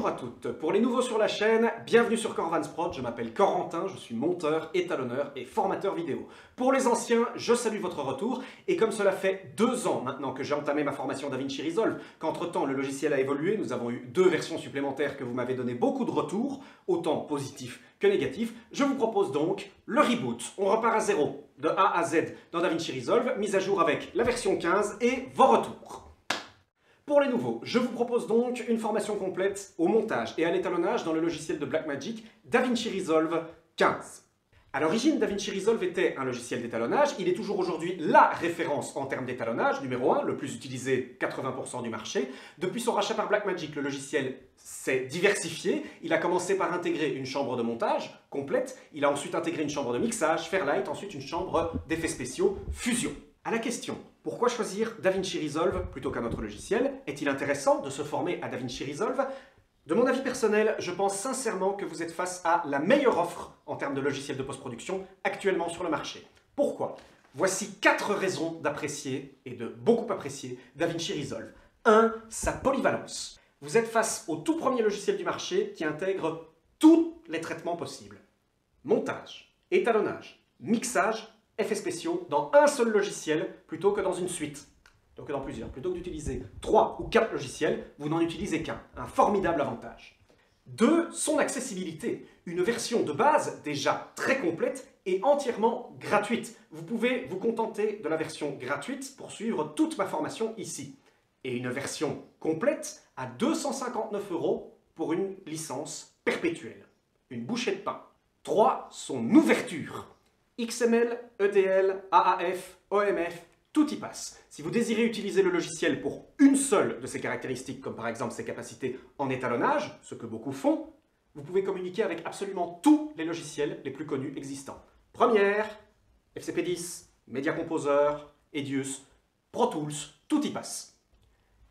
Bonjour à toutes, pour les nouveaux sur la chaîne, bienvenue sur Corvansprot, je m'appelle Corentin, je suis monteur, étalonneur et formateur vidéo. Pour les anciens, je salue votre retour, et comme cela fait 2 ans maintenant que j'ai entamé ma formation DaVinci Resolve, qu'entre temps le logiciel a évolué, nous avons eu 2 versions supplémentaires que vous m'avez donné beaucoup de retours, autant positifs que négatifs, je vous propose donc le reboot. On repart à zéro, de A à Z dans DaVinci Resolve, mise à jour avec la version 15 et vos retours. Pour les nouveaux, je vous propose donc une formation complète au montage et à l'étalonnage dans le logiciel de Blackmagic DaVinci Resolve 15. À l'origine, DaVinci Resolve était un logiciel d'étalonnage. Il est toujours aujourd'hui la référence en termes d'étalonnage, numéro 1, le plus utilisé 80% du marché. Depuis son rachat par Blackmagic, le logiciel s'est diversifié. Il a commencé par intégrer une chambre de montage complète. Il a ensuite intégré une chambre de mixage, Fairlight, ensuite une chambre d'effets spéciaux, Fusion. À la question, pourquoi choisir DaVinci Resolve plutôt qu'un autre logiciel? Est-il intéressant de se former à DaVinci Resolve? De mon avis personnel, je pense sincèrement que vous êtes face à la meilleure offre en termes de logiciels de post-production actuellement sur le marché. Pourquoi? Voici 4 raisons d'apprécier, et de beaucoup apprécier, DaVinci Resolve. 1. Sa polyvalence. Vous êtes face au tout premier logiciel du marché qui intègre tous les traitements possibles. Montage, étalonnage, mixage, effets spéciaux dans un seul logiciel plutôt que dans une suite. Donc dans plusieurs. Plutôt que d'utiliser 3 ou 4 logiciels, vous n'en utilisez qu'un. Un formidable avantage. 2. Son accessibilité. Une version de base déjà très complète et entièrement gratuite. Vous pouvez vous contenter de la version gratuite pour suivre toute ma formation ici. Et une version complète à 259 € pour une licence perpétuelle. Une bouchée de pain. 3. Son ouverture. XML, ETL, AAF, OMF, tout y passe. Si vous désirez utiliser le logiciel pour une seule de ses caractéristiques, comme par exemple ses capacités en étalonnage, ce que beaucoup font, vous pouvez communiquer avec absolument tous les logiciels les plus connus existants. Premiere, FCP10, Media Composer, Edius, Pro Tools, tout y passe.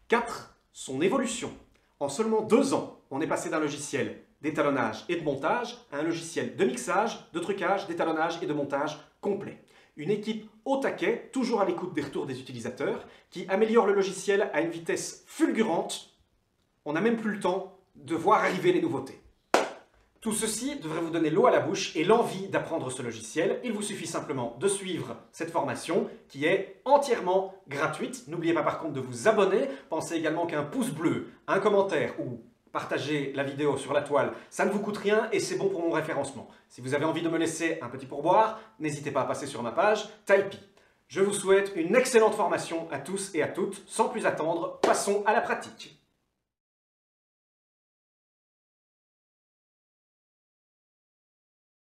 4. Son évolution. En seulement 2 ans, on est passé d'un logiciel d'étalonnage et de montage à un logiciel de mixage, de trucage, d'étalonnage et de montage complet. Une équipe au taquet, toujours à l'écoute des retours des utilisateurs, qui améliore le logiciel à une vitesse fulgurante. On n'a même plus le temps de voir arriver les nouveautés. Tout ceci devrait vous donner l'eau à la bouche et l'envie d'apprendre ce logiciel. Il vous suffit simplement de suivre cette formation qui est entièrement gratuite. N'oubliez pas par contre de vous abonner. Pensez également qu'un pouce bleu, un commentaire ou partagez la vidéo sur la toile, ça ne vous coûte rien et c'est bon pour mon référencement. Si vous avez envie de me laisser un petit pourboire, n'hésitez pas à passer sur ma page Tipeee. Je vous souhaite une excellente formation à tous et à toutes. Sans plus attendre, passons à la pratique.